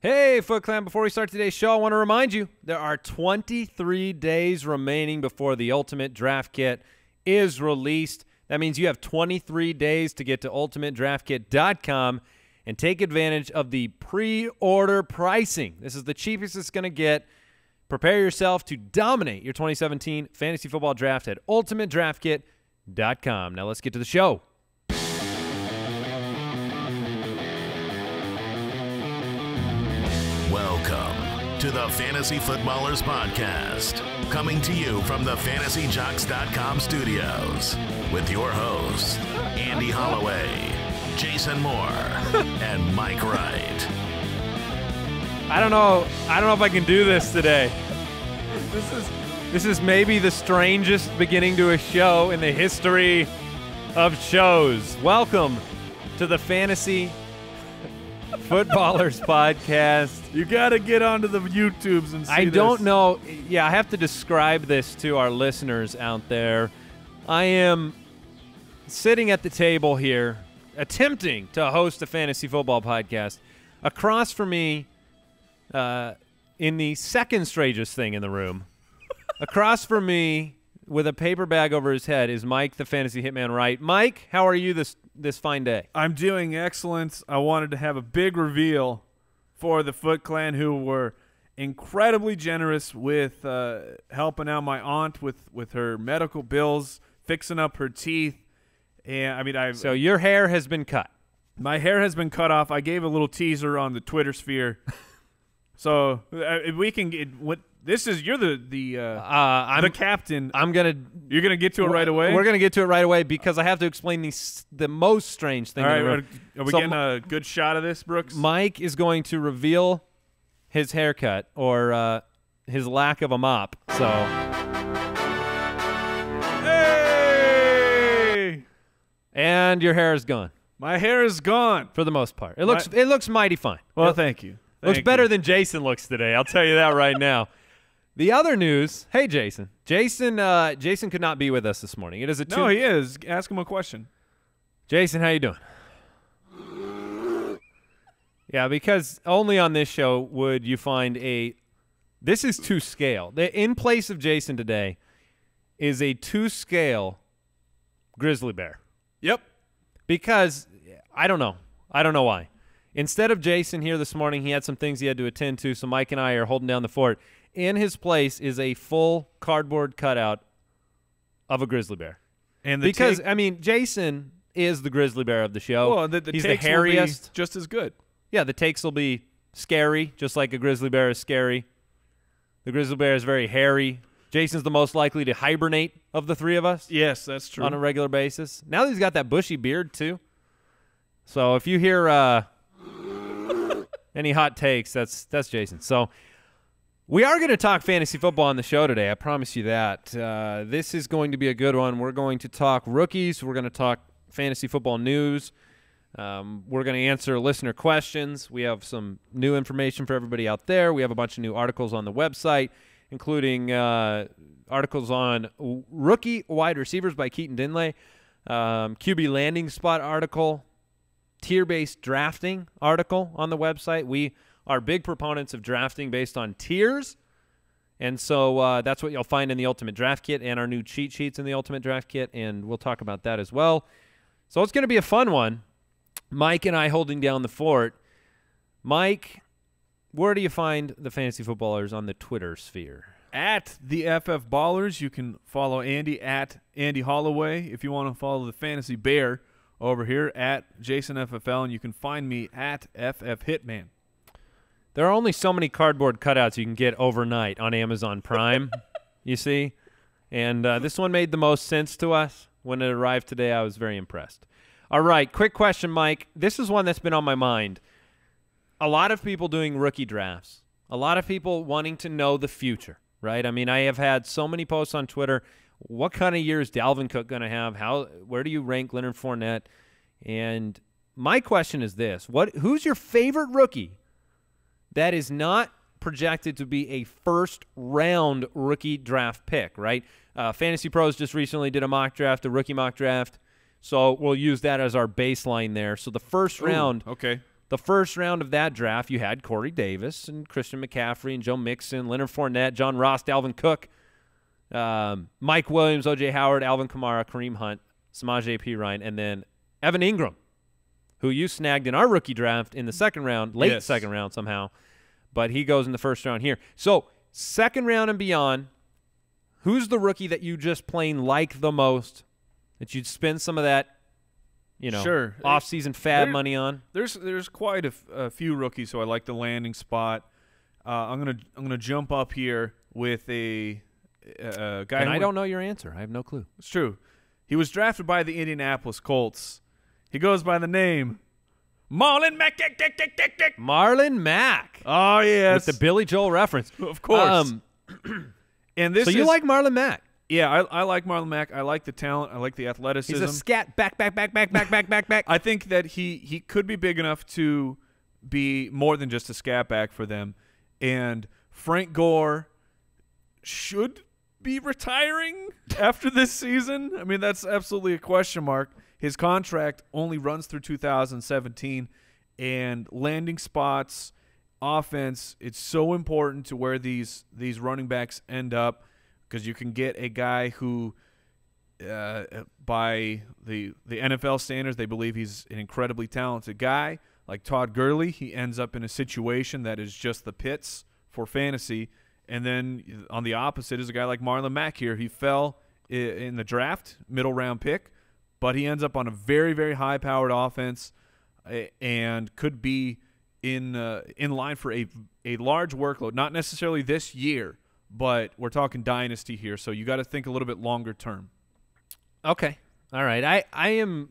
Hey, Foot Clan, before we start today's show, I want to remind you there are 23 days remaining before the Ultimate Draft Kit is released. That means you have 23 days to get to ultimatedraftkit.com and take advantage of the pre-order pricing. This is the cheapest it's going to get. Prepare yourself to dominate your 2017 fantasy football draft at ultimatedraftkit.com. Now let's get to the show. Welcome to the Fantasy Footballers Podcast, coming to you from the FantasyJocks.com studios with your hosts, Andy Holloway, Jason Moore, and Mike Wright. I don't know if I can do this today. This is maybe the strangest beginning to a show in the history of shows. Welcome to the Fantasy Footballers Podcast. You got to get onto the YouTubes and see I don't know. Yeah, I have to describe this to our listeners out there. I am sitting at the table here, attempting to host a fantasy football podcast. Across from me, in the second strangest thing in the room, across from me with a paper bag over his head is Mike, the fantasy hitman Wright. Mike, how are you this fine day? I'm doing excellent. I wanted to have a big reveal for the Foot Clan, who were incredibly generous with helping out my aunt with her medical bills, fixing up her teeth. And so your hair has been cut. My hair has been cut off. I gave a little teaser on the Twitter sphere. So we can get what this is. You're the captain. You're gonna get to it right away. We're gonna get to it right away because I have to explain the most strange thing. All right, are we getting a good shot of this, Brooks? Mike is going to reveal his haircut or his lack of a mop. So, hey! And your hair is gone. My hair is gone for the most part. It looks mighty fine. Well, thank you. Looks better than Jason looks today. I'll tell you that right now. The other news. Hey, Jason. Jason could not be with us this morning. It is No, he is. Ask him a question. Jason, how you doing? Yeah, because only on this show would you find this is to scale. In place of Jason today is a to scale grizzly bear. Yep. Because I don't know why. Instead of Jason here this morning, he had some things he had to attend to, so Mike and I are holding down the fort. In his place is a full cardboard cutout of a grizzly bear. And Jason is the grizzly bear of the show. Well, he's the hairiest. Will be just as good. Yeah, the takes will be scary, just like a grizzly bear is scary. The grizzly bear is very hairy. Jason's the most likely to hibernate of the three of us. Yes, that's true. On a regular basis. Now that he's got that bushy beard, too. So if you hear any hot takes, that's Jason. So we are going to talk fantasy football on the show today. I promise you that. This is going to be a good one. We're going to talk rookies. We're going to talk fantasy football news. We're going to answer listener questions. We have some new information for everybody out there. We have a bunch of new articles on the website, including articles on rookie wide receivers by Keaton Dinley, QB landing spot article, tier-based drafting article on the website. We are big proponents of drafting based on tiers, and so that's what you'll find in the Ultimate Draft Kit and our new cheat sheets in the Ultimate Draft Kit, and we'll talk about that as well. So it's going to be a fun one. Mike and I holding down the fort. Mike, where do you find the fantasy footballers on the Twitter sphere? At the FF Ballers. You can follow Andy at Andy Holloway. If you want to follow the Fantasy Bear over here at Jason FFL, and you can find me at FF Hitman. There are only so many cardboard cutouts you can get overnight on Amazon Prime, you see. And this one made the most sense to us. When it arrived today, I was very impressed. All right, quick question, Mike. This is one that's been on my mind. A lot of people doing rookie drafts. A lot of people wanting to know the future, right? I mean, I have had so many posts on Twitter. What kind of year is Dalvin Cook going to have? Where do you rank Leonard Fournette? And my question is this. Who's your favorite rookie that is not projected to be a first-round rookie draft pick, right? Fantasy Pros just recently did a mock draft, a rookie mock draft. So we'll use that as our baseline there. So the first round the first round of that draft, you had Corey Davis and Christian McCaffrey and Joe Mixon, Leonard Fournette, John Ross, Dalvin Cook, Mike Williams, O.J. Howard, Alvin Kamara, Kareem Hunt, Samaje Perine, and then Evan Ingram, who you snagged in our rookie draft in the second round, late second round somehow, but he goes in the first round here. So second round and beyond, who's the rookie that you just plain like the most, that you'd spend some of that, off-season fab money on? There's quite a few rookies who I like the landing spot. I'm gonna jump up here with a guy. And I don't know your answer. I have no clue. It's true. He was drafted by the Indianapolis Colts. He goes by the name Marlon Mack. Marlon Mack. Oh, yes. With the Billy Joel reference. Of course. And this so you like Marlon Mack? Yeah, I like Marlon Mack. I like the talent. I like the athleticism. He's a scat back. I think that he could be big enough to be more than just a scat back for them. And Frank Gore should be retiring after this season. I mean, that's absolutely a question mark. His contract only runs through 2017, and landing spots, offense, it's so important to where these running backs end up, because you can get a guy who, by the NFL standards, they believe he's an incredibly talented guy, like Todd Gurley. He ends up in a situation that is just the pits for fantasy. And then on the opposite is a guy like Marlon Mack here. He fell in the draft, middle round pick, but he ends up on a very, very high-powered offense and could be in line for a large workload. Not necessarily this year, but we're talking dynasty here, so you got to think a little bit longer term. Okay. All right. I am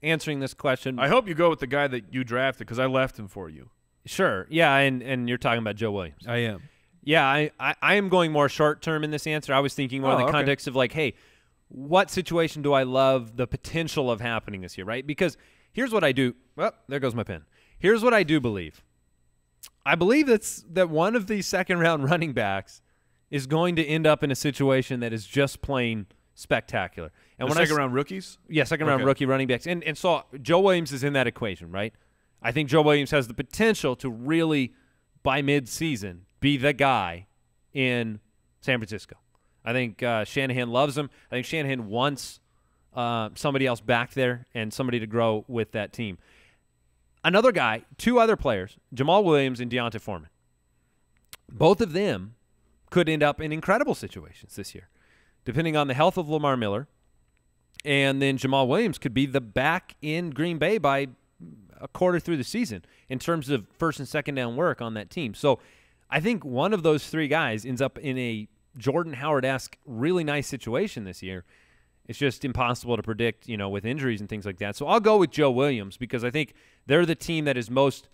answering this question. I hope you go with the guy that you drafted, because I left him for you. Sure. Yeah, and you're talking about Joe Williams. I am. Yeah, I am going more short-term in this answer. I was thinking more in the context of like, hey, what situation do I love the potential of happening this year, right? Because here's what I do. Well, there goes my pen. Here's what I do believe. I believe that one of these second-round running backs is going to end up in a situation that is just plain spectacular. And when second-round rookies? Yeah, second-round rookie running backs. And so Joe Williams is in that equation, right? I think Joe Williams has the potential to really, by mid-season, be the guy in San Francisco. I think Shanahan loves him. I think Shanahan wants somebody else back there and somebody to grow with that team. Another guy, two other players, Jamaal Williams and Deontay Foreman. Both of them could end up in incredible situations this year, depending on the health of Lamar Miller. And then Jamaal Williams could be the back in Green Bay by a quarter through the season in terms of first and second down work on that team. So I think one of those three guys ends up in a Jordan Howard-esque really nice situation this year. It's just impossible to predict, with injuries and things like that. So I'll go with Joe Williams, because I think they're the team that is most,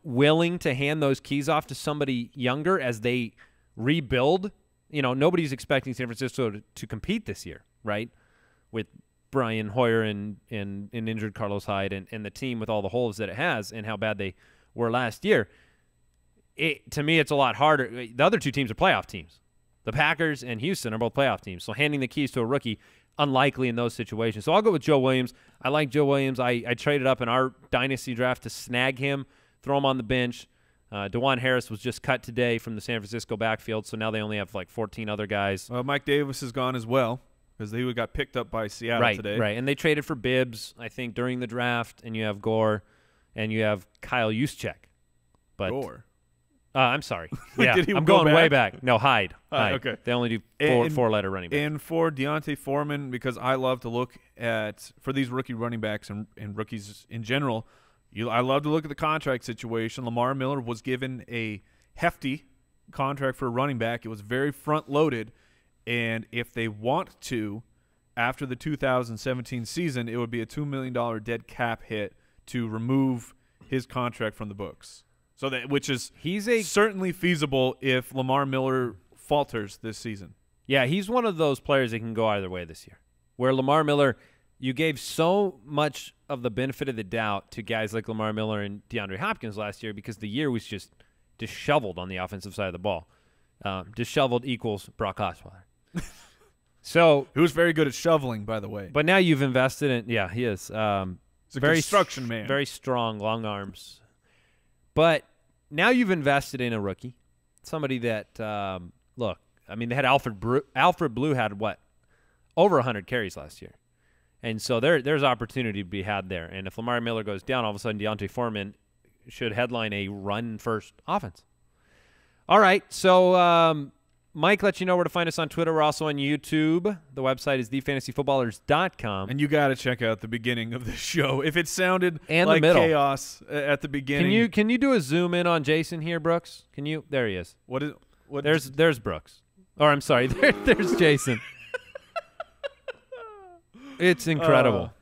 willing to hand those keys off to somebody younger as they rebuild. Nobody's expecting San Francisco to compete this year, right? With Brian Hoyer and injured Carlos Hyde and the team with all the holes that it has and how bad they were last year. To me, it's a lot harder. The other two teams are playoff teams. The Packers and Houston are both playoff teams. So handing the keys to a rookie, unlikely in those situations. So I'll go with Joe Williams. I like Joe Williams. I traded up in our dynasty draft to snag him, throw him on the bench. DeJuan Harris was just cut today from the San Francisco backfield, so now they only have like 14 other guys. Well, Mike Davis is gone as well, because he got picked up by Seattle today. Right, and they traded for Bibbs, I think, during the draft, and you have Gore, and you have Kyle Juszczyk. Gore? I'm sorry. Yeah, Did he I'm go going back? way back. No, Hyde. Okay. They only do four-letter running back. And for Deontay Foreman, because I love to look at, for these rookie running backs and rookies in general, I love to look at the contract situation. Lamar Miller was given a hefty contract for a running back. It was very front-loaded, and if they want to, after the 2017 season, it would be a $2 million dead cap hit to remove his contract from the books. So which is certainly feasible if Lamar Miller falters this season. Yeah, he's one of those players that can go either way this year. Where Lamar Miller, you gave so much of the benefit of the doubt to guys like Lamar Miller and DeAndre Hopkins last year, because the year was just disheveled on the offensive side of the ball. Disheveled equals Brock Osweiler. So who's very good at shoveling, by the way. But now you've invested in – yeah, he is. He's a construction man. Very strong, long arms. But now you've invested in a rookie, somebody that, look, I mean, they had Alfred Blue had, what, over 100 carries last year. And so there's opportunity to be had there. And if Lamar Miller goes down, all of a sudden Deontay Foreman should headline a run-first offense. All right, so Mike lets you know where to find us on Twitter. We're also on YouTube. The website is thefantasyfootballers.com. And you got to check out the beginning of the show. If it sounded and like the middle. chaos at the beginning. Can you do a zoom in on Jason here, Brooks? Can you? There he is. What? There's Brooks. Or I'm sorry, there's Jason. It's incredible.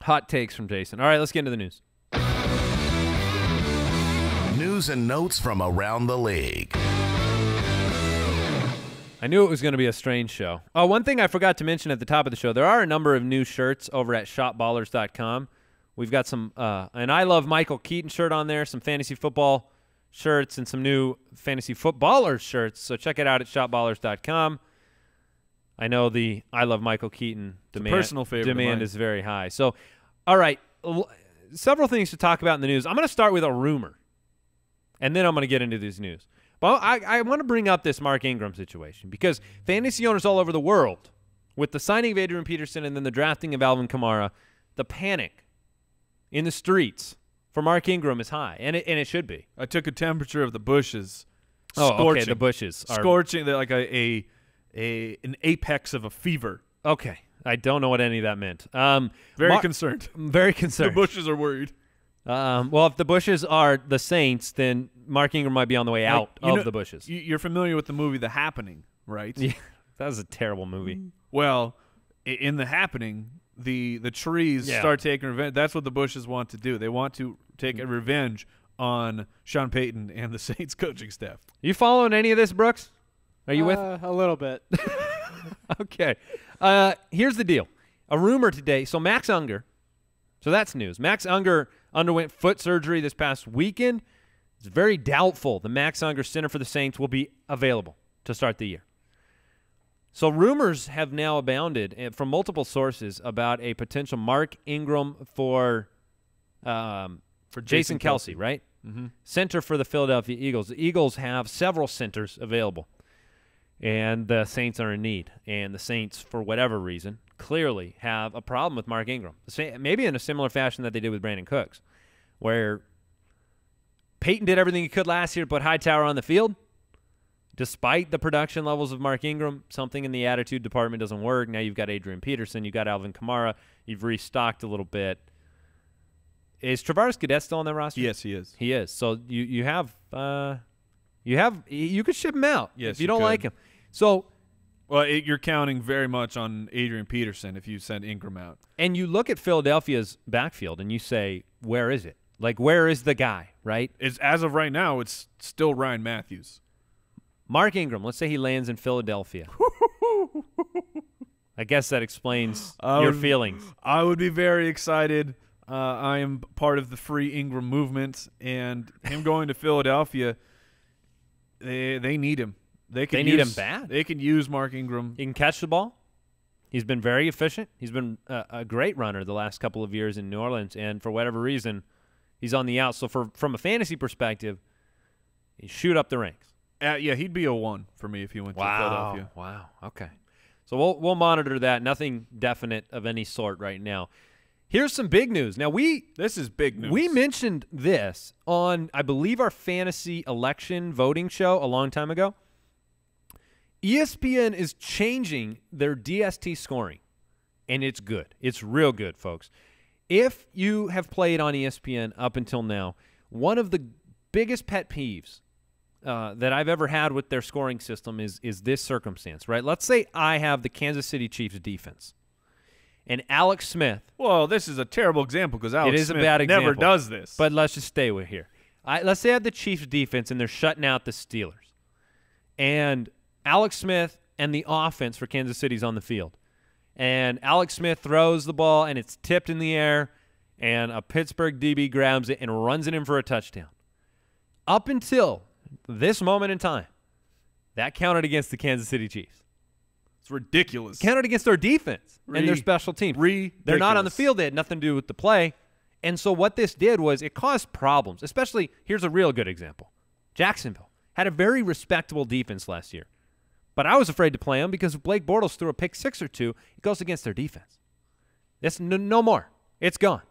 Hot takes from Jason. All right, let's get into the news. News and notes from around the league. I knew it was going to be a strange show. Oh, one thing I forgot to mention at the top of the show, there are a number of new shirts over at shopballers.com. We've got some an I Love Michael Keaton shirt on there, some fantasy football shirts, and some new fantasy footballers shirts. So check it out at shopballers.com. I know the I Love Michael Keaton personal favorite demand is very high. So, all right, several things to talk about in the news. I'm going to start with a rumor, and then I'm going to get into this news. But I want to bring up this Mark Ingram situation because fantasy owners all over the world, with the signing of Adrian Peterson and then the drafting of Alvin Kamara, the panic in the streets for Mark Ingram is high, and it should be. I took a temperature of the bushes. Scorching. Okay, the bushes are scorching. They're like an apex of a fever. Okay, I don't know what any of that meant. Very concerned. Very concerned. The bushes are worried. Well, if the bushes are the Saints, then Mark Ingram might be on the way out of the bushes. You're familiar with the movie The Happening, right? Yeah, that was a terrible movie. Well, in The Happening, the trees start taking revenge. That's what the bushes want to do. They want to take a revenge on Sean Payton and the Saints coaching staff. You following any of this, Brooks? Are you with? A little bit. Okay. Here's the deal. A rumor today. So Max Unger. So that's news. Max Unger underwent foot surgery this past weekend. It's very doubtful the Max Unger center for the Saints will be available to start the year. So rumors have now abounded from multiple sources about a potential Mark Ingram for Jason Kelce, right? Mm-hmm. Center for the Philadelphia Eagles. The Eagles have several centers available, and the Saints are in need. And the Saints, for whatever reason, clearly have a problem with Mark Ingram. Maybe in a similar fashion that they did with Brandon Cooks, where Peyton did everything he could last year to put Hightower on the field. Despite the production levels of Mark Ingram, something in the attitude department doesn't work. Now you've got Adrian Peterson. You've got Alvin Kamara. You've restocked a little bit. Is Travaris Cadet still on that roster? Yes, he is. He is. So you could ship him out if you don't like him. So, well, you're counting very much on Adrian Peterson if you send Ingram out. And you look at Philadelphia's backfield and you say, where is it? Like, where is the guy, right? As of right now, it's still Ryan Matthews. Mark Ingram, let's say he lands in Philadelphia. I guess that explains your feelings. I would be very excited. I am part of the free Ingram movement, and him going to Philadelphia, they need him. They need him bad. They can use Mark Ingram. He can catch the ball. He's been very efficient. He's been a great runner the last couple of years in New Orleans, and for whatever reason, he's on the out. So from a fantasy perspective, he shoot up the ranks. Yeah, he'd be a 1 for me if he went to Philadelphia. Wow. Okay. So we'll monitor that. Nothing definite of any sort right now. Here's some big news. Now this is big news. We mentioned this on, I believe, our fantasy election voting show a long time ago. ESPN is changing their DST scoring, and it's good. It's real good, folks. If you have played on ESPN up until now, one of the biggest pet peeves that I've ever had with their scoring system is this circumstance, right? Let's say I have the Kansas City Chiefs defense, and Alex Smith. Well, this is a terrible example because Alex Smith a bad example, never does this. But let's just stay with here. Let's say I have the Chiefs defense, and they're shutting out the Steelers. And Alex Smith and the offense for Kansas City's on the field. And Alex Smith throws the ball, and it's tipped in the air, and a Pittsburgh DB grabs it and runs it in for a touchdown. Up until this moment in time, that counted against the Kansas City Chiefs. It's ridiculous. Counted against their defense and their special teams. They're not on the field. They had nothing to do with the play. And so what this did was it caused problems, especially, here's a real good example. Jacksonville had a very respectable defense last year. But I was afraid to play them because if Blake Bortles threw a pick 6 or 2, it goes against their defense. That's no more. It's gone.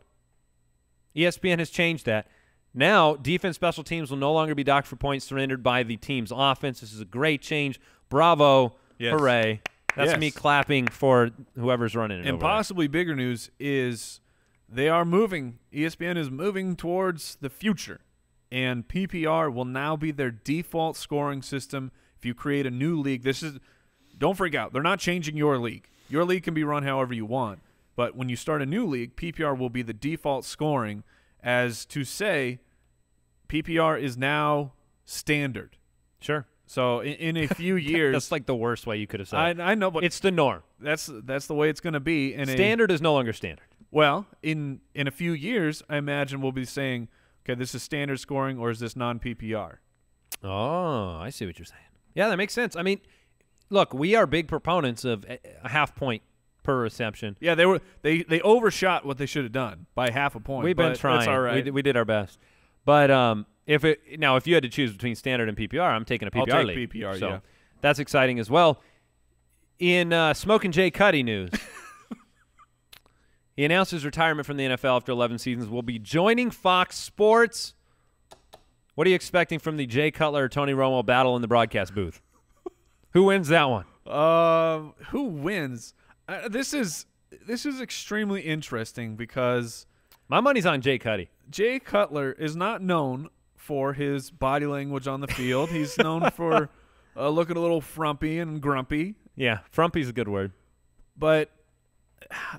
ESPN has changed that. Now, defense special teams will no longer be docked for points surrendered by the team's offense. This is a great change. Bravo. Yes. Hooray. That's me clapping for whoever's running it. And possibly bigger news is they are moving. ESPN is moving towards the future. And PPR will now be their default scoring system. If you create a new league, don't freak out. They're not changing your league. Your league can be run however you want. But when you start a new league, PPR will be the default scoring, as to say PPR is now standard. Sure. So in a few years. That's like the worst way you could have said it. I know, but it's the norm. That's the way it's going to be. Standard is no longer standard. Well, in a few years, I imagine we'll be saying, okay, this is standard scoring, or is this non-PPR? Oh, I see what you're saying. Yeah, that makes sense. I mean, look, we are big proponents of a half point per reception. Yeah, they overshot what they should have done by half a point. We've been trying. That's all right. We did our best. But if you had to choose between standard and PPR, I'm taking a PPR I'll take league. PPR, so yeah. That's exciting as well. In Smokin' Jay Cuddy news, he announced his retirement from the NFL after 11 seasons. Will be joining Fox Sports. What are you expecting from the Jay Cutler or Tony Romo battle in the broadcast booth? Who wins that one? Who wins? This is extremely interesting because my money's on Jay Cuddy. Jay Cutler is not known for his body language on the field. He's known for looking a little frumpy and grumpy. Yeah, frumpy's a good word. But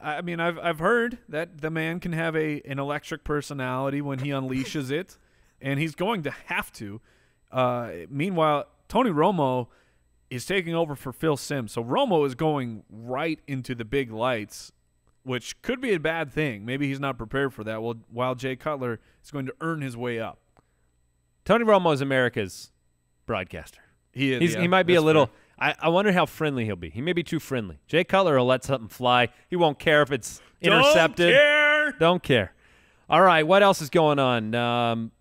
I mean, I've heard that the man can have an electric personality when he unleashes it, and he's going to have to. Meanwhile, Tony Romo is taking over for Phil Simms. So Romo is going right into the big lights, which could be a bad thing. Maybe he's not prepared for that, while Jay Cutler is going to earn his way up. Tony Romo is America's broadcaster. He is. He might be a little – I wonder how friendly he'll be. He may be too friendly. Jay Cutler will let something fly. He won't care if it's intercepted. Don't care. All right, what else is going on?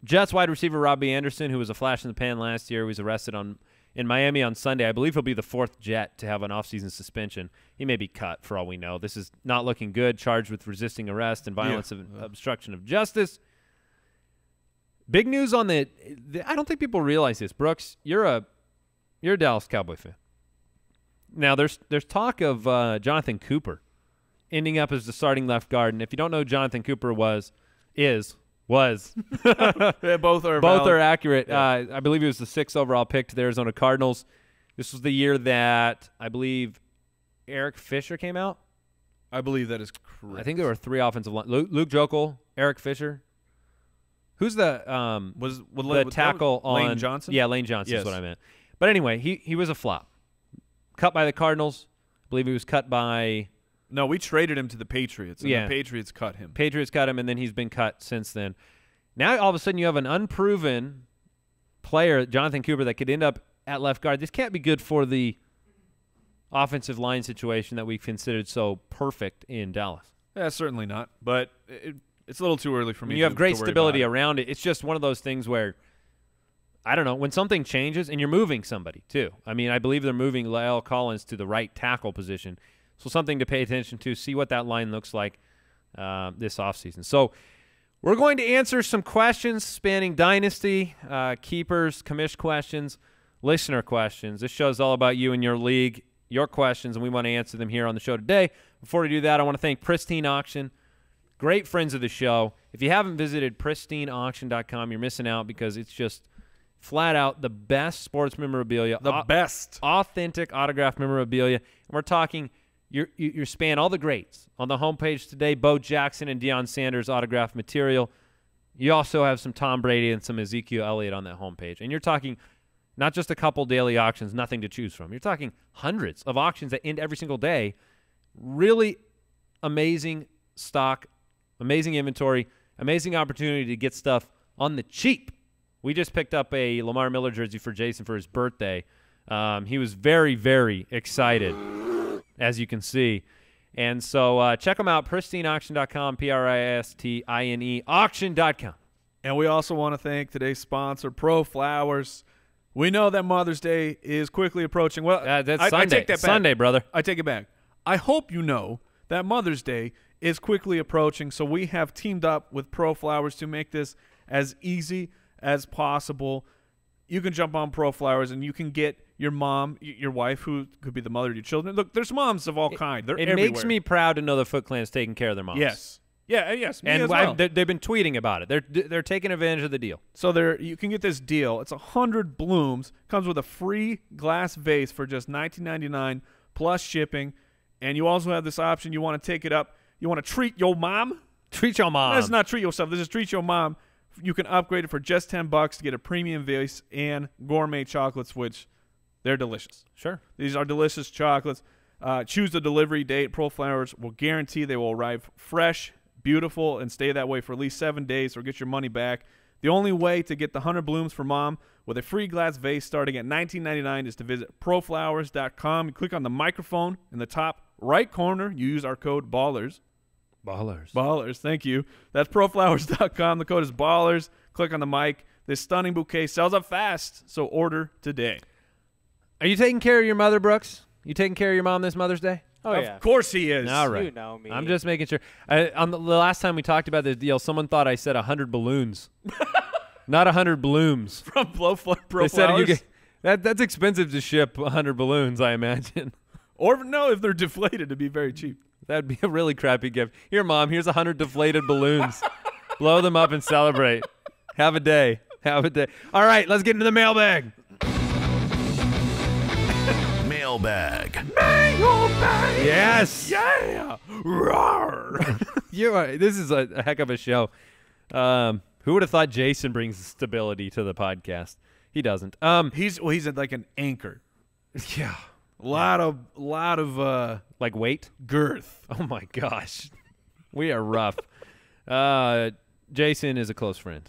Jets wide receiver Robbie Anderson, who was a flash in the pan last year, was arrested in Miami on Sunday. I believe he'll be the fourth Jet to have an offseason suspension. He may be cut for all we know. This is not looking good, charged with resisting arrest and violence of obstruction of justice. Big news on the I don't think people realize this. Brooks, you're a Dallas Cowboy fan. Now, there's talk of Jonathan Cooper ending up as the starting left guard. And if you don't know who Jonathan Cooper was yeah, both are accurate. Yeah. I believe he was the 6th overall pick to the Arizona Cardinals. This was the year that I believe Eric Fisher came out. I believe that is correct. I think there were 3 offensive line. Luke Jokel, Eric Fisher. Who's the tackle on Lane Johnson? Yeah, Lane Johnson is what I meant. But anyway, he was a flop. Cut by the Cardinals. I believe he was cut by – No, we traded him to the Patriots, and the Patriots cut him. Patriots cut him, and then he's been cut since then. Now, all of a sudden, you have an unproven player, Jonathan Cooper, that could end up at left guard. This can't be good for the offensive line situation that we've considered so perfect in Dallas. Yeah, certainly not. But it's a little too early for me. You have great stability around it. It's just one of those things where, I don't know, when something changes, and you're moving somebody too. I mean, I believe they're moving La'el Collins to the right tackle position. So something to pay attention to, see what that line looks like this offseason. So we're going to answer some questions spanning dynasty, keepers, commish questions, listener questions. This show is all about you and your league, your questions, and we want to answer them here on the show today. Before we do that, I want to thank Pristine Auction, great friends of the show. If you haven't visited pristineauction.com, you're missing out because it's just flat out the best sports memorabilia. The best. Authentic autographed memorabilia. And we're talking – you span all the greats. On the homepage today, Bo Jackson and Deion Sanders autographed material. You also have some Tom Brady and some Ezekiel Elliott on that homepage. And you're talking not just a couple daily auctions, nothing to choose from. You're talking hundreds of auctions that end every single day. Really amazing stock, amazing inventory, amazing opportunity to get stuff on the cheap. We just picked up a Lamar Miller jersey for Jason for his birthday. He was very, very excited, as you can see. And so check them out, pristineauction.com, Pristine auction.com. And we also want to thank today's sponsor, Pro Flowers. We know that Mother's Day is quickly approaching. Well, that's I Sunday. take that back. Sunday, brother. I take it back. I hope you know that Mother's Day is quickly approaching, so we have teamed up with Pro Flowers to make this as easy as possible. You can jump on Pro Flowers, and you can get your mom, your wife, who could be the mother of your children. Look, there's moms of all kinds. They're It everywhere. makes me proud to know the Foot Clan is taking care of their moms. Yes. Yeah, yes. Me And as well. they've been tweeting about it. They're taking advantage of the deal. So you can get this deal. It's 100 blooms. Comes with a free glass vase for just $19.99 plus shipping. And you also have this option. You want to take it up. You want to treat your mom? Treat your mom. This is not treat yourself. This is treat your mom. You can upgrade it for just $10 to get a premium vase and gourmet chocolates, which they're delicious. Sure. These are delicious chocolates. Choose the delivery date. Pro Flowers will guarantee they will arrive fresh, beautiful, and stay that way for at least 7 days or get your money back. The only way to get the 100 blooms for mom with a free glass vase starting at $19.99 is to visit proflowers.com. You click on the microphone in the top right corner. You use our code BALLERS. Ballers, thank you. That's proflowers.com. The code is BALLERS. Click on the mic. This stunning bouquet sells up fast, so order today. Are you taking care of your mother, Brooks? You taking care of your mom this Mother's Day? Oh, yeah. Of course he is. All right. You know me. I'm just making sure. On the last time we talked about this deal, someone thought I said 100 balloons. Not 100 blooms. From Pro They said Flowers. that's expensive to ship 100 balloons, I imagine. Or no, if they're deflated, it'd be very cheap. That'd be a really crappy gift. Here, Mom, here's 100 deflated balloons. Blow them up and celebrate. Have a day. Have a day. All right, let's get into the mailbag. Mailbag. Yes. Yeah. Roar. This is a heck of a show. Who would have thought Jason brings stability to the podcast? He doesn't. He's like an anchor. Yeah. A lot of Like weight? girth. Oh, my gosh. We are rough. Jason is a close friend.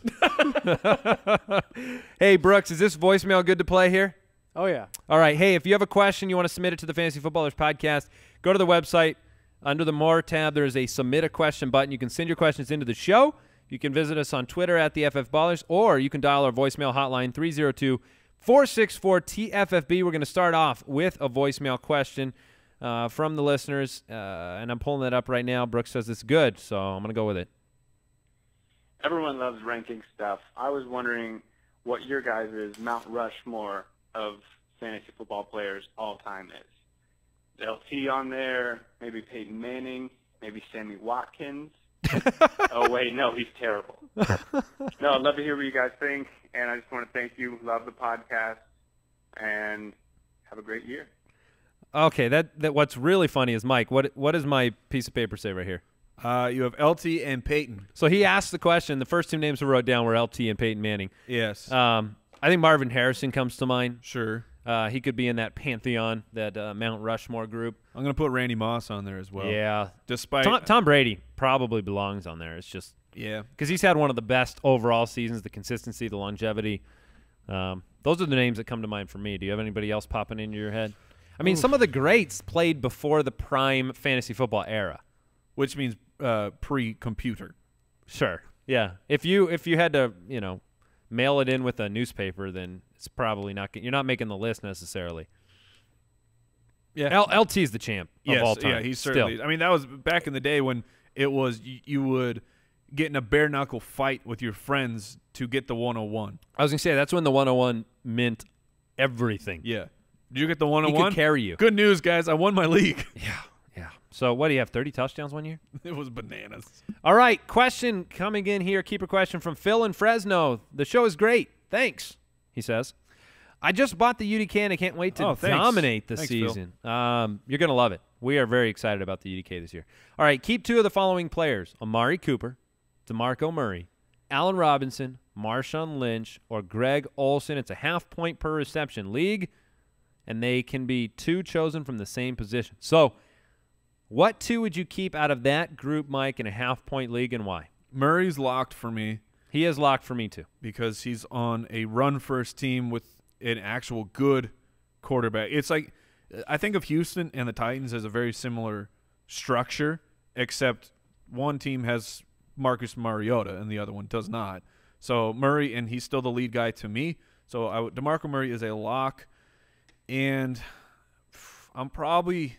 Hey, Brooks, is this voicemail good to play here? Oh, yeah. All right. Hey, if you have a question, you want to submit it to the Fantasy Footballers Podcast, go to the website. Under the More tab, there is a Submit a Question button. You can send your questions into the show. You can visit us on Twitter at the FF Ballers, or you can dial our voicemail hotline 302-464-TFFB. We're going to start off with a voicemail question from the listeners, and I'm pulling that up right now. Brooks says it's good, so I'm going to go with it. Everyone loves ranking stuff. I was wondering what your guys' Mount Rushmore of fantasy football players all time is. LT on there, maybe Peyton Manning, maybe Sammy Watkins. Oh, wait, no, he's terrible. No, I'd love to hear what you guys think, and I just want to thank you. Love the podcast, and have a great year. Okay, that what's really funny is, Mike, what does my piece of paper say right here? You have LT and Peyton. So he asked the question. The first two names we wrote down were LT and Peyton Manning. Yes. I think Marvin Harrison comes to mind. Sure. He could be in that pantheon, that Mount Rushmore group. I'm going to put Randy Moss on there as well. Yeah. Despite Tom Brady probably belongs on there. It's just because he's had one of the best overall seasons, the consistency, the longevity. Those are the names that come to mind for me. Do you have anybody else popping into your head? I mean, some of the greats played before the prime fantasy football era. which means pre-computer. Sure. Yeah. If you had to, mail it in with a newspaper, then it's probably not. You're not making the list necessarily. Yeah. LT is the champ of all time. Yeah, he's certainly. Still. I mean, that was back in the day when it was you would get in a bare knuckle fight with your friends to get the 101. I was gonna say that's when the 101 meant everything. Yeah. Did you get the 101? He could carry you. Good news, guys. I won my league. Yeah. So what do you have? 30 touchdowns one year? It was bananas. All right. Question coming in here. Keeper question from Phil in Fresno. The show is great. Thanks, he says. I just bought the UDK and I can't wait to dominate the season. You're going to love it. We are very excited about the UDK this year. All right. Keep two of the following players: Amari Cooper, DeMarco Murray, Allen Robinson, Marshawn Lynch, or Greg Olsen. It's a half point per reception league, and they can be two chosen from the same position. So what two would you keep out of that group, Mike, in a half-point league, and why? Murray's locked for me. He is locked for me, too. Because he's on a run-first team with an actual good quarterback. It's like I think of Houston and the Titans as a very similar structure, except one team has Marcus Mariota and the other one does not. So Murray, and he's still the lead guy to me. So DeMarco Murray is a lock, and I'm probably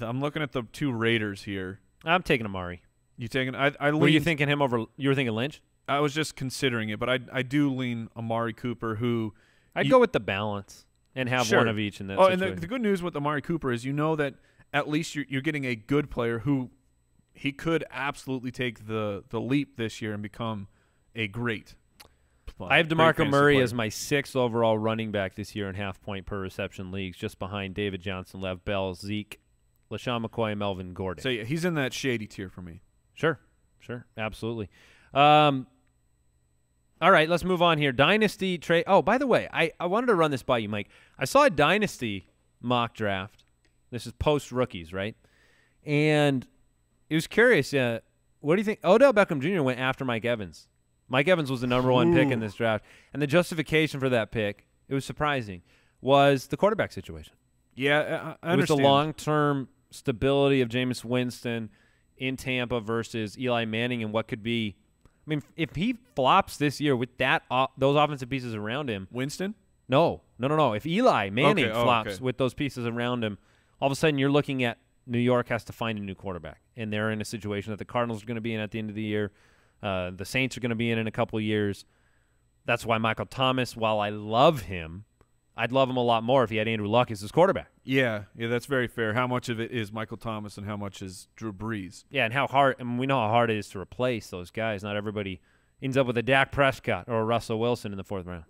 I'm looking at the two Raiders here. I'm taking Amari. You taking? Were you thinking him over? You were thinking Lynch? I was just considering it, but I do lean Amari Cooper, who I'd go with the balance and have one of each in that situation. And the good news with Amari Cooper is that at least you're getting a good player who he could absolutely take the leap this year and become a great I have DeMarco Murray as my 6th overall running back this year in half-point per reception leagues, just behind David Johnson, Lev Bell, Zeke, LaShawn McCoy, and Melvin Gordon. So, yeah, he's in that shady tier for me. Sure, absolutely. All right, let's move on here. Dynasty trade. Oh, by the way, I wanted to run this by you, Mike. I saw a Dynasty mock draft. This is post-rookies, right? And it was curious. What do you think? Odell Beckham Jr. went after Mike Evans. Mike Evans was the number 1 pick in this draft. And the justification for that pick, it was surprising, was the quarterback situation. Yeah, I understand. It was the long-term stability of Jameis Winston in Tampa versus Eli Manning and what could be. I mean, if he flops this year with those offensive pieces around him. Winston? No. If Eli Manning flops with those pieces around him, all of a sudden you're looking at New York has to find a new quarterback. And they're in a situation that the Cardinals are going to be in at the end of the year. The Saints are going to be in a couple of years. That's why Michael Thomas, while I love him, I'd love him a lot more if he had Andrew Luck as his quarterback. Yeah, that's very fair. How much of it is Michael Thomas and how much is Drew Brees? Yeah, and how hard – we know how hard it is to replace those guys. Not everybody ends up with a Dak Prescott or a Russell Wilson in the 4th round.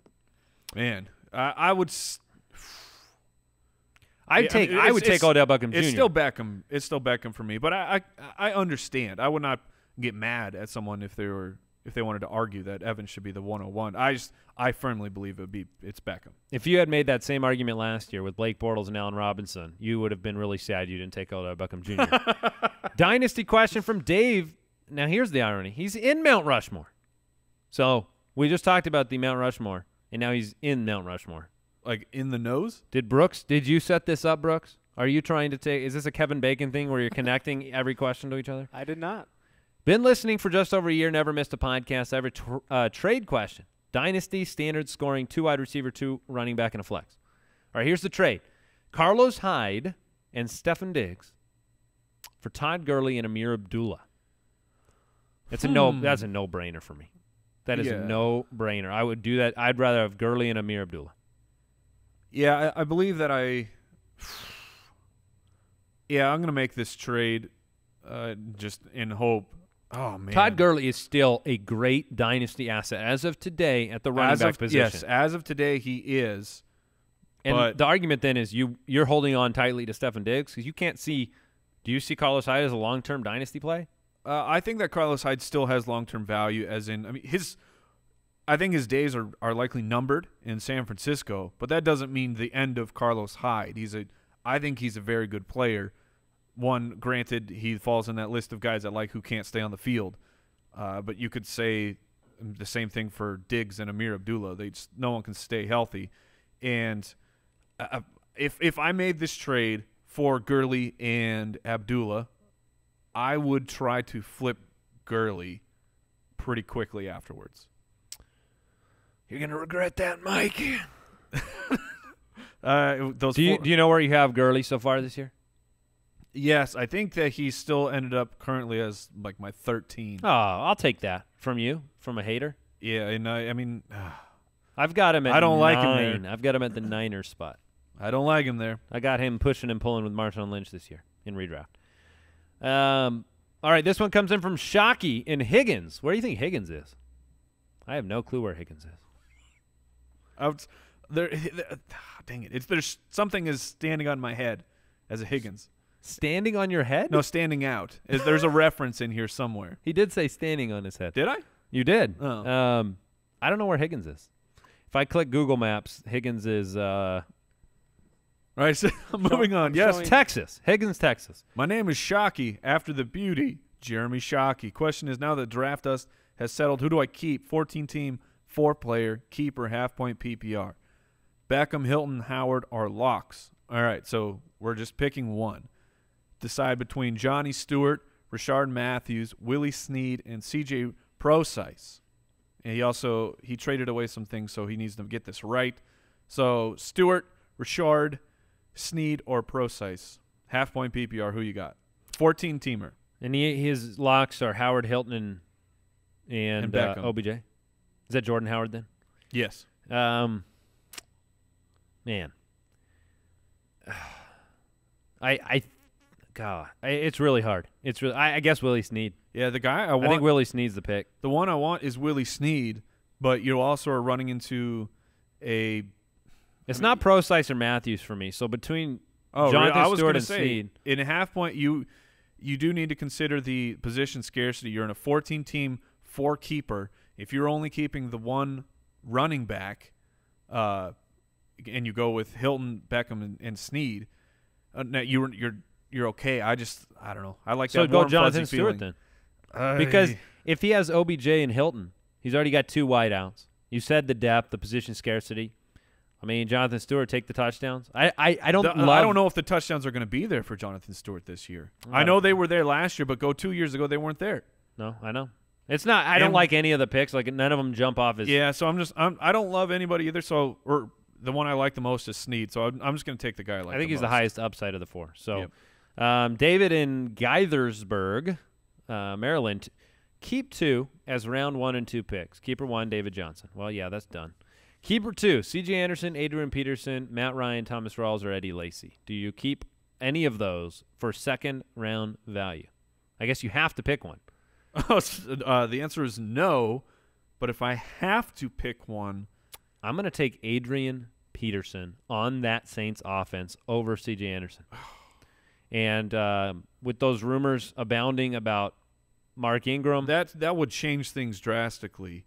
Man, I would I would take Odell Beckham Jr. It's still Beckham. It's still Beckham for me. But I understand. I would not get mad at someone if they wanted to argue that Evans should be the 101. I firmly believe it's Beckham. If you had made that same argument last year with Blake Bortles and Allen Robinson, you would have been really sad you didn't take Odell Beckham Jr. Dynasty question from Dave. Now here's the irony. He's in Mount Rushmore. So we just talked about the Mount Rushmore, and now he's in Mount Rushmore. Like in the nose? Did you set this up, Brooks? Are you trying to is this a Kevin Bacon thing where you're connecting every question to each other? I did not. Been listening for just over a year, never missed a podcast. I have a trade question. Dynasty, standard scoring, 2 wide receiver, 2 running back, and a flex. All right, here's the trade. Carlos Hyde and Stefon Diggs for Todd Gurley and Ameer Abdullah. That's a no-brainer for me. That is a no-brainer. I would do that. I'd rather have Gurley and Ameer Abdullah. Yeah, I believe that I'm going to make this trade just in hope. Oh, man. Todd Gurley is still a great dynasty asset as of today at the running back position. Yes, as of today he is. And the argument then is you're holding on tightly to Stefon Diggs because you can't see – do you see Carlos Hyde as a long-term dynasty play? I think that Carlos Hyde still has long-term value as in – I think his days are likely numbered in San Francisco, but that doesn't mean the end of Carlos Hyde. I think he's a very good player. One, granted, he falls in that list of guys who can't stay on the field. But you could say the same thing for Diggs and Ameer Abdullah. No one can stay healthy. And if I made this trade for Gurley and Abdullah, I would try to flip Gurley pretty quickly afterwards. You're going to regret that, Mike. Do you know where you have Gurley so far this year? Yes, I think that he still ended up currently as my 13. Oh, I'll take that from you, from a hater. Yeah, and I mean, I've got him at I don't 9. like him there. I've got him at the Niners spot. I don't like him there. I got him pushing and pulling with Marshawn Lynch this year in redraft. All right, this one comes in from Shockey in Higgins. Where do you think Higgins is? I have no clue where Higgins is. Dang it! There's something is standing on my head as a Higgins. Standing on your head? No, standing out. There's a reference in here somewhere. He did say standing on his head. Did I? You did. Oh. I don't know where Higgins is. If I click Google Maps, Higgins is All right, so moving on. Yes, Texas. Higgins, Texas. My name is Shockey, after the beauty, Jeremy Shockey. Question is, now that draft dust has settled, who do I keep? 14-team, 4-player, keeper, half-point PPR. Beckham, Hilton, Howard are locks. All right, so we're just picking one. Decide between Johnny Stewart, Rashard Matthews, Willie Snead, and C.J. Prosise. And he traded away some things, so he needs to get this right. So Stewart, Rashard, Snead, or Prosise. Half-point PPR, who you got? 14-teamer. And his locks are Howard, Hilton, and Beckham. OBJ. Is that Jordan Howard then? Yes. Man. It's really hard. I guess Willie Snead. Yeah, the guy I think Willie Snead's the pick. The one I want is Willie Snead, but you also are running into a. It's not Prosise or Matthews for me. So between Jonathan Stewart and Snead, in a half point, you do need to consider the position scarcity. You're in a 14-team 4-keeper. If you're only keeping the one running back, and you go with Hilton, Beckham, and Snead, now you're okay. I don't know. I like that. So go warm, Jonathan fuzzy Stewart feeling. then, because if he has OBJ and Hilton, he's already got 2 wideouts. You said the depth, the position scarcity. I mean, Jonathan Stewart take the touchdowns. I don't know if the touchdowns are going to be there for Jonathan Stewart this year. I know they were there last year, but 2 years ago they weren't there. No, I know. It's not. I don't like any of the picks. Like none of them jump off as. Yeah, so I don't love anybody either. So the one I like the most is Snead. So I'm just going to take the guy I like. I think he's most. the highest upside of the 4. So, yep. David in Gaithersburg, Maryland, keep 2 as round 1 and 2 picks. Keeper 1, David Johnson. Well, yeah, that's done. Keeper 2, C.J. Anderson, Adrian Peterson, Matt Ryan, Thomas Rawls, or Eddie Lacy. Do you keep any of those for second-round value? I guess you have to pick one. The answer is no, but if I have to pick one, I'm going to take Adrian Peterson on that Saints offense over C.J. Anderson. And with those rumors abounding about Mark Ingram. That would change things drastically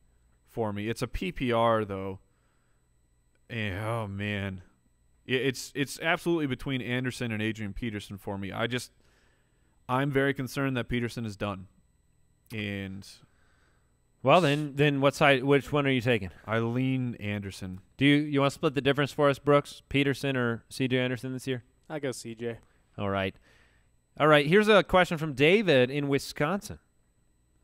for me. It's a PPR, though. And, oh, man. It's absolutely between Anderson and Adrian Peterson for me. I'm very concerned that Peterson is done. And well, then what side? Which one are you taking? I lean Anderson. Do you want to split the difference for us, Brooks? Peterson or C.J. Anderson this year? I go C.J. All right. Here's a question from David in Wisconsin.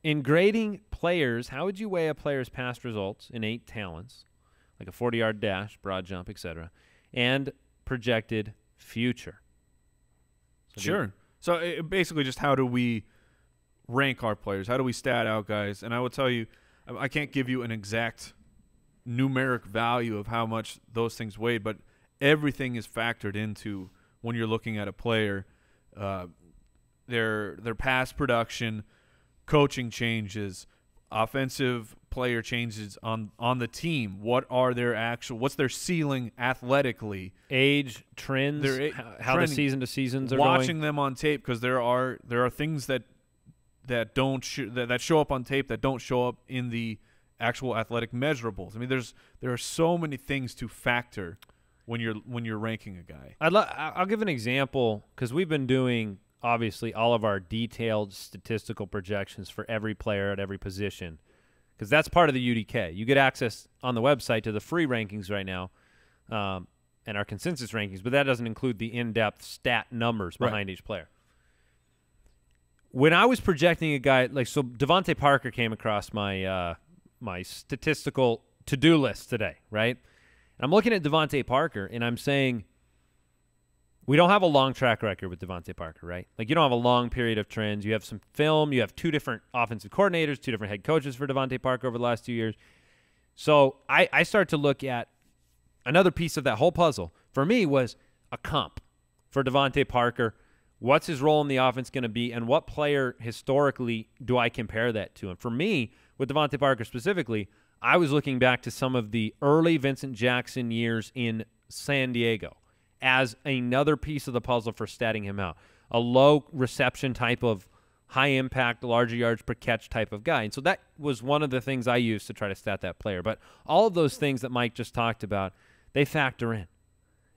In grading players, how would you weigh a player's past results, innate talents, like a 40-yard dash, broad jump, etc., and projected future? Sure. So basically just how do we rank our players? How do we stat out guys? And I will tell you, I can't give you an exact numeric value of how much those things weigh, but everything is factored into when you're looking at a player. Their past production, coaching changes, offensive player changes on the team. What's their ceiling athletically? Age, trends, how the season to seasons are watching going. them on tape, because there are things that show up on tape that don't show up in the actual athletic measurables. I mean, there are so many things to factor when you're ranking a guy. I'll give an example, because we've been doing obviously all of our detailed statistical projections for every player at every position, because that's part of the UDK. You get access on the website to the free rankings right now, and our consensus rankings, but that doesn't include the in-depth stat numbers behind each player. When I was projecting a guy, so Devonta Parker came across my my statistical to-do list today, right? And I'm looking at Devonta Parker, and I'm saying, we don't have a long track record with Devonta Parker, right? Like, you don't have a long period of trends. You have some film. You have 2 different offensive coordinators, 2 different head coaches for Devonta Parker over the last 2 years. So I start to look at another piece of that whole puzzle. For me, was a comp for Devonta Parker. What's his role in the offense going to be, and what player historically do I compare that to? And for me, with Devonta Parker specifically, I was looking back to some of the early Vincent Jackson years in San Diego as another piece of the puzzle for statting him out. A low reception type of high impact, larger yards per catch type of guy. And so that was one of the things I used to try to stat that player. But all of those things that Mike just talked about, they factor in.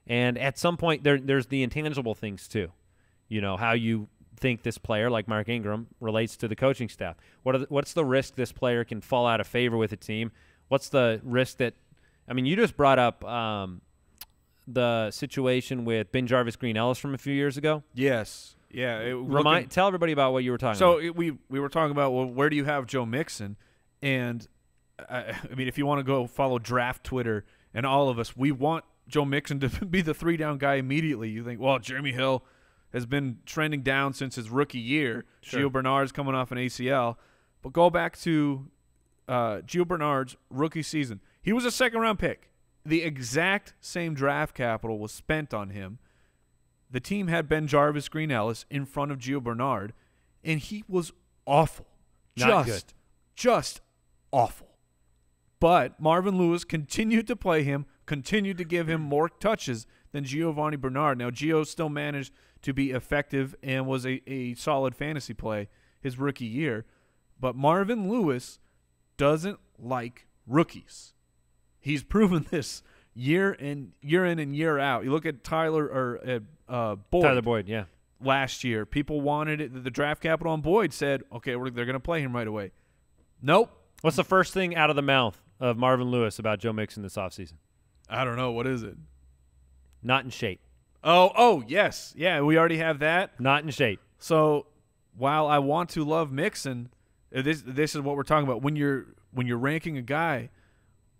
And at some point, there's the intangible things too. You know, how you think this player, like Mark Ingram, relates to the coaching staff. What's the risk this player can fall out of favor with a team? What's the risk that – I mean, you just brought up the situation with Ben Jarvis Green Ellis from a few years ago? Yes. Yeah. Tell everybody about what you were talking about. So we were talking about, well, where do you have Joe Mixon? And, I mean, if you want to go follow draft Twitter and all of us, we want Joe Mixon to be the 3-down guy immediately. You think, well, Jeremy Hill has been trending down since his rookie year. Sure. Gio Bernard's coming off an ACL. But go back to Gio Bernard's rookie season. He was a second-round pick. The exact same draft capital was spent on him. The team had Ben Jarvis Green Ellis in front of Gio Bernard, and he was awful. Not good. Just awful. But Marvin Lewis continued to play him, continued to give him more touches than Giovanni Bernard. Now, Gio still managed to be effective and was a solid fantasy play his rookie year. But Marvin Lewis doesn't like rookies. He's proven this year in and year out. You look at Boyd. Tyler Boyd, yeah. Last year, people wanted it. The draft capital on Boyd said, okay, they're going to play him right away. Nope. What's the first thing out of the mouth of Marvin Lewis about Joe Mixon this offseason? I don't know. What is it? Not in shape. Oh, yes. Yeah, we already have that. Not in shape. So while I want to love Mixon, this is what we're talking about. When you're ranking a guy,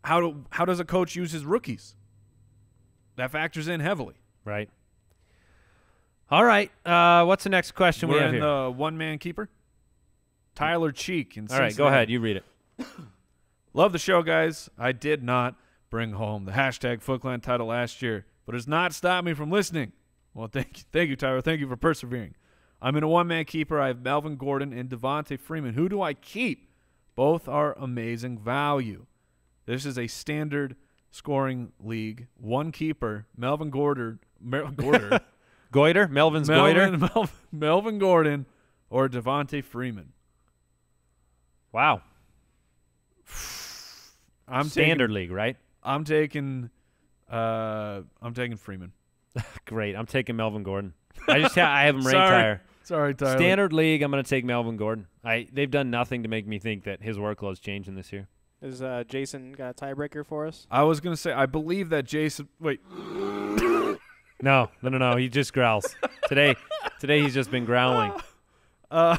how does a coach use his rookies? That factors in heavily. Right. All right. What's the next question we We're have in here? the one-man keeper. Tyler Cheek in All right, Cincinnati. go ahead. You read it. Love the show, guys. I did not bring home the hashtag FootClan title last year, but it has not stopped me from listening. Well, thank you, Tyler. Thank you for persevering. I'm in a one-man keeper. I have Melvin Gordon and Devonta Freeman. Who do I keep? Both are amazing value. This is a standard scoring league. One keeper, Melvin Gordon. Goiter? Melvin's Goiter? Melvin Gordon or Devonta Freeman. Wow. Standard league, right? I'm taking Freeman. Great. I'm taking Melvin Gordon. I have him ranked higher. Sorry, Tyler. Standard league, I'm going to take Melvin Gordon. They've done nothing to make me think that his workload's changing this year. Is Jason got a tiebreaker for us? I was going to say, I believe that Jason – wait. No. He just growls. Today he's just been growling. So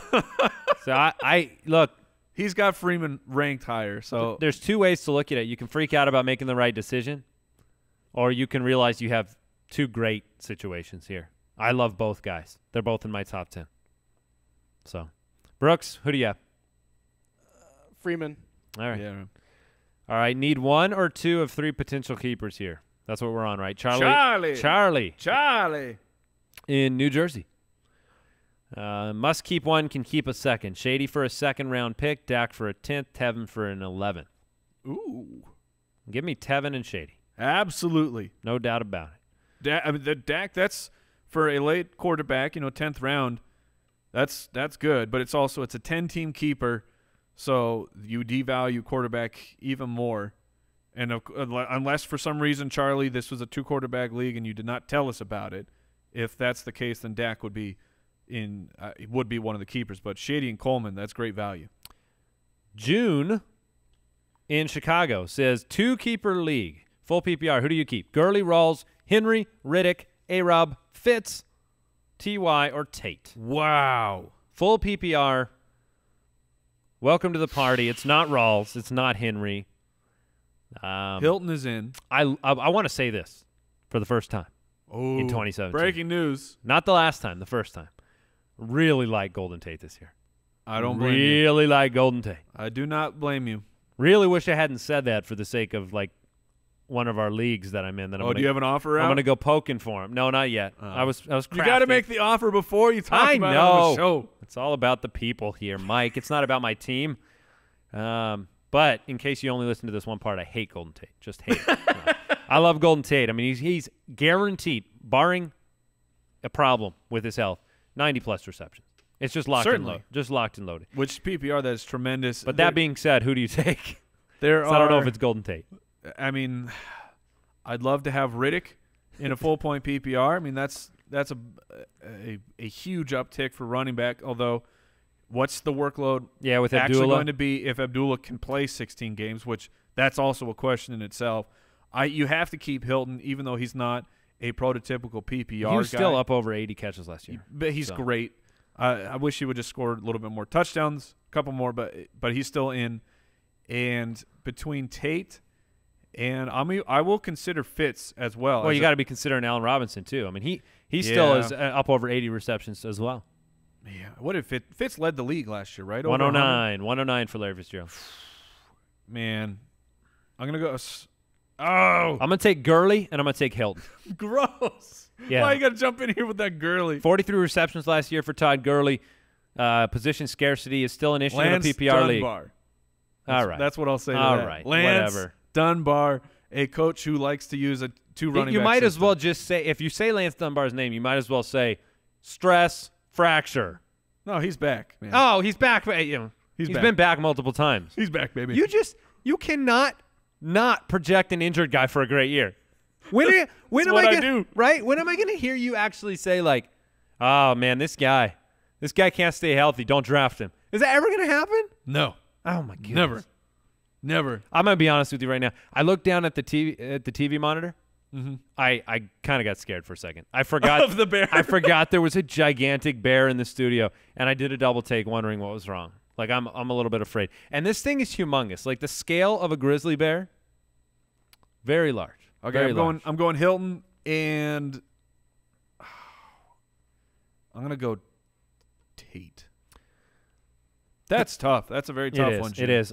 I look. He's got Freeman ranked higher. So There's two ways to look at it. You can freak out about making the right decision, or you can realize you have two great situations here. I love both guys. They're both in my top 10. So, Brooks, who do you have? Freeman. All right. yeah. All right. Need one or two of three potential keepers here. That's what we're on, right? Charlie. Charlie. In New Jersey. Must keep one, can keep a second. Shady for a second-round pick, Dak for a 10th, Tevin for an 11th. Ooh. Give me Tevin and Shady. Absolutely. No doubt about it. Dak, that's for a late quarterback, 10th round. That's good, but it's a 10-team keeper, so you devalue quarterback even more. And unless for some reason, Charlie, this was a 2-quarterback league and you did not tell us about it, if that's the case, then Dak would be one of the keepers. But Shady and Coleman, that's great value. June in Chicago says 2-keeper league, full PPR. Who do you keep? Gurley, Rawls, Henry, Riddick, A-Rob, Fitz, T.Y., or Tate? Wow. Full PPR. Welcome to the party. It's not Rawls. It's not Henry. Hilton is in. I want to say this for the first time in 2017. Breaking news. Not the last time, the first time. Really like Golden Tate this year. I don't blame you. Really like Golden Tate. I do not blame you. Really wish I hadn't said that for the sake of one of our leagues that I'm in. Do you have an offer out? I'm going to go poking for him. No, not yet. I was crafty. You got to make the offer before you talk about it know. on the show. It's all about the people here, Mike. It's not about my team. But in case you only listen to this one part, I hate Golden Tate. Just hate it. No. I love Golden Tate. I mean, he's guaranteed, barring a problem with his health, 90-plus receptions. It's just locked and loaded. Just locked and loaded. Which PPR, that is tremendous. But that being said, who do you take? I don't know if it's Golden Tate. I mean, I'd love to have Riddick in a full-point PPR. I mean, that's a huge uptick for running back, although – what's the workload with actually Abdullah going to be if Abdullah can play 16 games, which that's also a question in itself. You have to keep Hilton, even though he's not a prototypical PPR He was guy. still up over 80 catches last year. But he's great. I wish he would just score a little bit more touchdowns, a couple more, but he's still in. And between Tate and I will consider Fitz as well. Well, you got to be considering Allen Robinson too. I mean, he still is up over 80 receptions as well. Yeah. What if Fitz led the league last year, right? 109 for Larry Fitzgerald. Man, I'm gonna go. I'm gonna take Gurley and I'm gonna take Hilton. Gross. Yeah. Why you gotta jump in here with that Gurley? 43 receptions last year for Todd Gurley. Position scarcity is still an issue Lance in a PPR league. Dunbar. All right. That's what I'll say to All that. right. Lance Whatever. Dunbar, a coach who likes to use a two-running You back might as system. well just say, if you say Lance Dunbar's name, you might as well say stress fracture. No, he's back, man. Oh, he's back. He's back. been back multiple times. He's back, baby. You cannot not project an injured guy for a great year. When am what I I do. Right? When am I going to hear you actually say like, "Oh man, this guy can't stay healthy. Don't draft him." Is that ever going to happen? No. Oh my goodness. Never. I'm going to be honest with you right now. I looked down at the TV monitor. Mm-hmm. I kind of got scared for a second. I forgot Of the bear. I forgot there was a gigantic bear in the studio, and I did a double take wondering what was wrong. Like I'm a little bit afraid. And this thing is humongous. Like the scale of a grizzly bear, very large. Okay, very large. I'm going Hilton, and I'm gonna go Tate. That's tough. That's a very tough one. Jim. It is.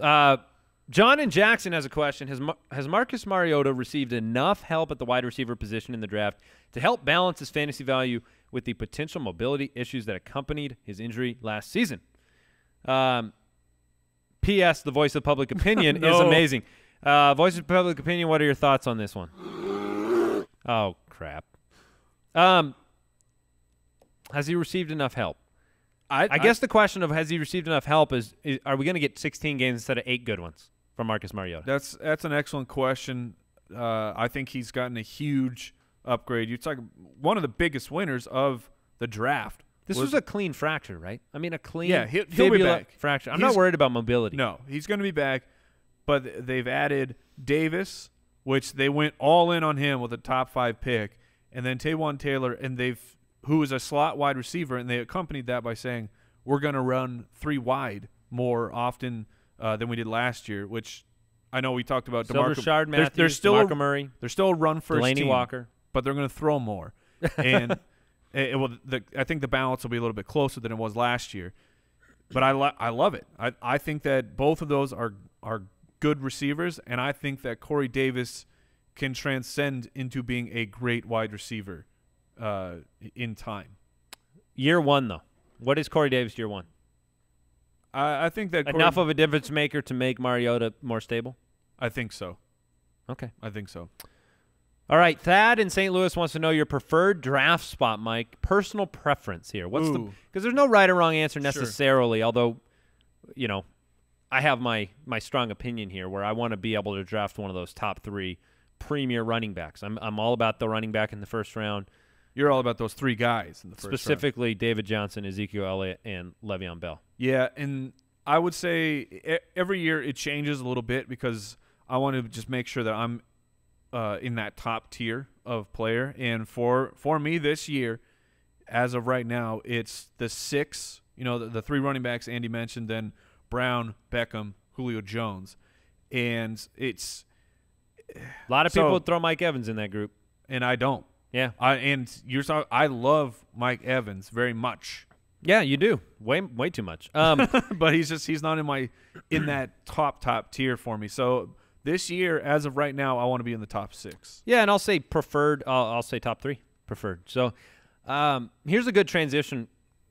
John and Jackson has a question. Has Marcus Mariota received enough help at the wide receiver position in the draft to help balance his fantasy value with the potential mobility issues that accompanied his injury last season? P.S. The voice of public opinion is amazing. Voice of public opinion, what are your thoughts on this one? Oh, crap. Has he received enough help? I guess the question of has he received enough help is are we going to get 16 games instead of 8 good ones from Marcus Mariota? That's an excellent question. I think he's gotten a huge upgrade. You're talking one of the biggest winners of the draft. This was a clean fracture, right? I mean, a clean he'll be fibula back. fracture. I'm not worried about mobility. No, he's going to be back. But they've added Davis, which they went all in on him with a top 5 pick, and then Taywan Taylor, and who is a slot wide receiver, and they accompanied that by saying we're going to run 3 wide more often than we did last year, which I know we talked about. Silver-Shard Matthews, there's still DeMarco Murray. They're still a run first Delaney team, Walker. but they're going to throw more. And I think the balance will be a little bit closer than it was last year. But I love it. I think that both of those are good receivers, and I think that Corey Davis can transcend into being a great wide receiver in time. Year 1, though. What is Corey Davis year 1? I think that enough of a difference maker to make Mariota more stable? I think so. Okay. I think so. All right, Thad in St. Louis wants to know your preferred draft spot, Mike. Personal preference here. Because there's no right or wrong answer necessarily, although, I have my strong opinion here where I want to be able to draft one of those top 3 premier running backs. I'm all about the running back in the first round. You're all about those 3 guys in the first round. Specifically David Johnson, Ezekiel Elliott, and Le'Veon Bell. Yeah, and I would say every year it changes a little bit because I want to just make sure that I'm in that top tier of player. And for me this year, as of right now, it's the 6, the 3 running backs Andy mentioned, then Brown, Beckham, Julio Jones. And it's a lot of people would throw Mike Evans in that group. And I don't. Yeah. I love Mike Evans very much. Yeah, you do. Way too much. But he's not in that top tier for me. So this year, as of right now, I want to be in the top 6. Yeah, and I'll say preferred. I'll say top 3 preferred. So here's a good transition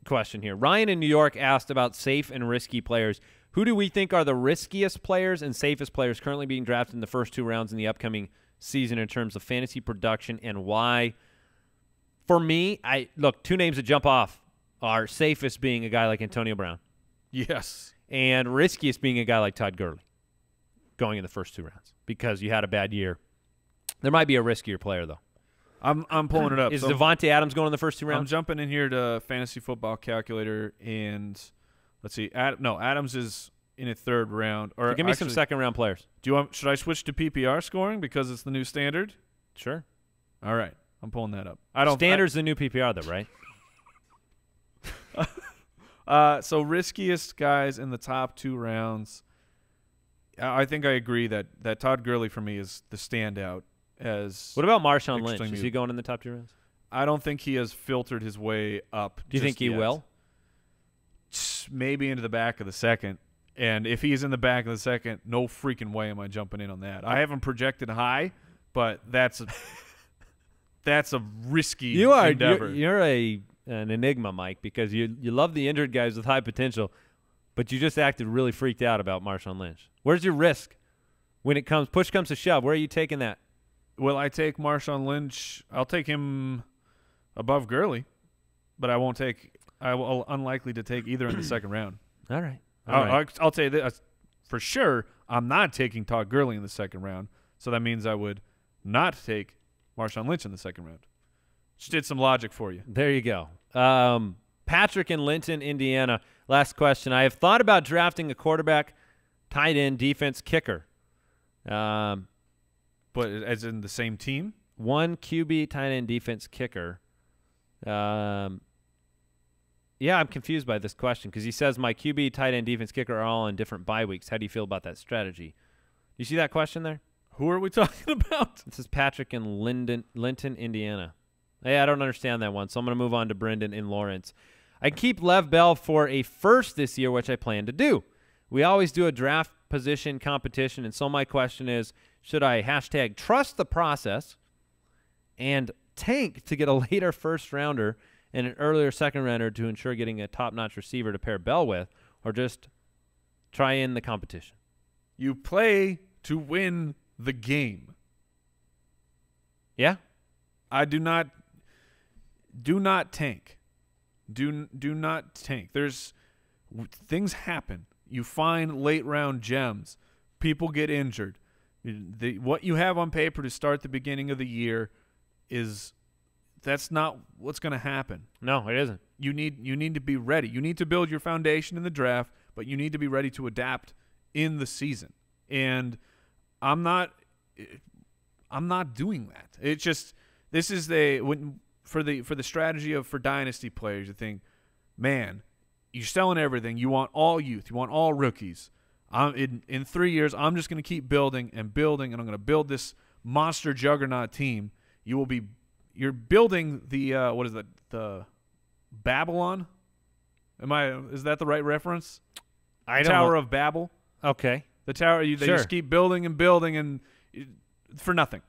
question here. Ryan in New York asked about safe and risky players. Who do we think are the riskiest players and safest players currently being drafted in the first 2 rounds in the upcoming season in terms of fantasy production, and why? For me, 2 names that jump off are safest being a guy like Antonio Brown. Yes. And riskiest being a guy like Todd Gurley going in the first 2 rounds because you had a bad year. There might be a riskier player, though. I'm pulling it up. Is Devonta Adams going in the first 2 rounds? I'm jumping in here to Fantasy Football Calculator, and let's see. Adams is in a third round. Or give me some second-round players. Should I switch to PPR scoring because it's the new standard? Sure. All right. I'm pulling that up. Standard's the new PPR, though, right? So riskiest guys in the top 2 rounds. I think I agree that Todd Gurley for me is the standout. What about Marshawn Lynch? Is he going in the top 2 rounds? I don't think he has filtered his way up. Do you think he will? Maybe into the back of the second. And if he's in the back of the second, no freaking way am I jumping in on that. I haven't projected high, but that's a risky endeavor. You're an enigma, Mike, because you love the injured guys with high potential, but you just acted really freaked out about Marshawn Lynch. Where's your risk when push comes to shove? Where are you taking that? Will I take Marshawn Lynch? I'll take him above Gurley, but I will unlikely to take either in the second round. All right. I'll tell you this for sure. I'm not taking Todd Gurley in the second round, so that means I would not take Marshawn Lynch in the second round. Just did some logic for you. There you go. Patrick in Linton, Indiana. Last question. I have thought about drafting a quarterback, tight end, defense, kicker. But as in the same team? 1 QB, tight end, defense, kicker. Yeah, I'm confused by this question because he says my QB, tight end, defense, kicker are all on different bye weeks. How do you feel about that strategy? You see that question there? Who are we talking about? This is Patrick in Linton, Indiana. Hey, I don't understand that one, so I'm going to move on to Brendan in Lawrence. I keep Lev Bell for a first this year, which I plan to do. We always do a draft position competition, and so my question is, should I # trust the process and tank to get a later first rounder and an earlier second rounder to ensure getting a top-notch receiver to pair Bell with, or just try in the competition? You play to win the game. Yeah? I do not tank. Do not tank. Things happen. You find late-round gems. People get injured. What you have on paper to start the beginning of the year that's not what's going to happen. No, it isn't. You need to be ready. You need to build your foundation in the draft, but you need to be ready to adapt in the season. And I'm not doing that. It's just for the strategy for dynasty players, you think, man, you're selling everything. You want all youth. You want all rookies. In 3 years, I'm just going to keep building, and I'm going to build this monster juggernaut team. You're building the what is that? The Babylon? Is that the right reference? Tower of Babel. Okay. The tower they just keep building and building and for nothing.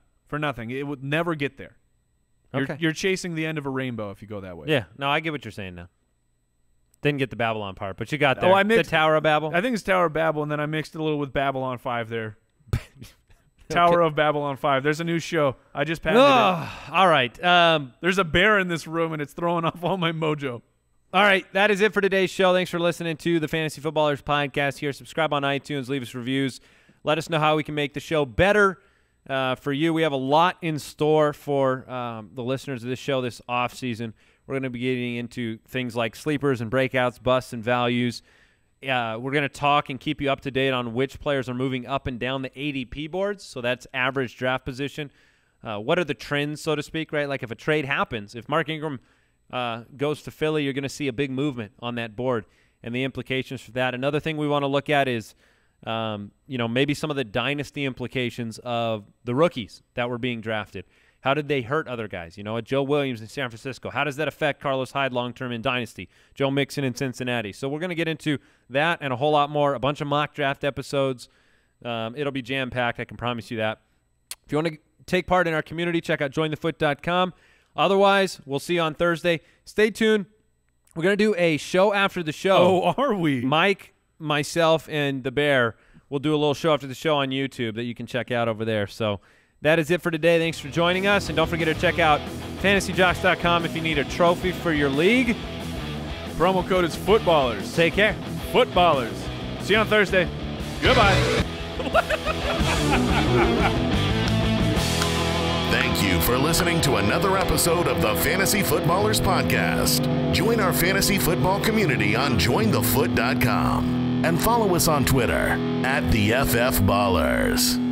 It would never get there. You're chasing the end of a rainbow if you go that way. Yeah. No, I get what you're saying now. Didn't get the Babylon part, but you got there. Oh, I mixed the Tower of Babel. I think it's Tower of Babel, and then I mixed it a little with Babylon 5 there. Tower of Babylon 5. There's a new show. I just patented it. All right. There's a bear in this room, and it's throwing off all my mojo. All right. That is it for today's show. Thanks for listening to the Fantasy Footballers podcast here. Subscribe on iTunes. Leave us reviews. Let us know how we can make the show better for you. We have a lot in store for the listeners of this show this offseason. We're going to be getting into things like sleepers and breakouts, busts and values. We're going to talk and keep you up to date on which players are moving up and down the ADP boards. So that's average draft position. What are the trends, so to speak, right? Like if a trade happens, if Mark Ingram goes to Philly, you're going to see a big movement on that board and the implications for that. Another thing we want to look at is, maybe some of the dynasty implications of the rookies that were being drafted. How did they hurt other guys? A Joe Williams in San Francisco. How does that affect Carlos Hyde long-term in Dynasty? Joe Mixon in Cincinnati. So we're going to get into that and a whole lot more, a bunch of mock draft episodes. It'll be jam-packed, I can promise you that. If you want to take part in our community, check out jointhefoot.com. Otherwise, we'll see you on Thursday. Stay tuned. We're going to do a show after the show. Oh, are we? Mike, myself, and the Bear will do a little show after the show on YouTube that you can check out over there. So that is it for today. Thanks for joining us. And don't forget to check out fantasyjocks.com if you need a trophy for your league. Promo code is Footballers. Take care. Footballers. See you on Thursday. Goodbye. Thank you for listening to another episode of the Fantasy Footballers Podcast. Join our fantasy football community on jointhefoot.com. and follow us on Twitter @the FF Ballers.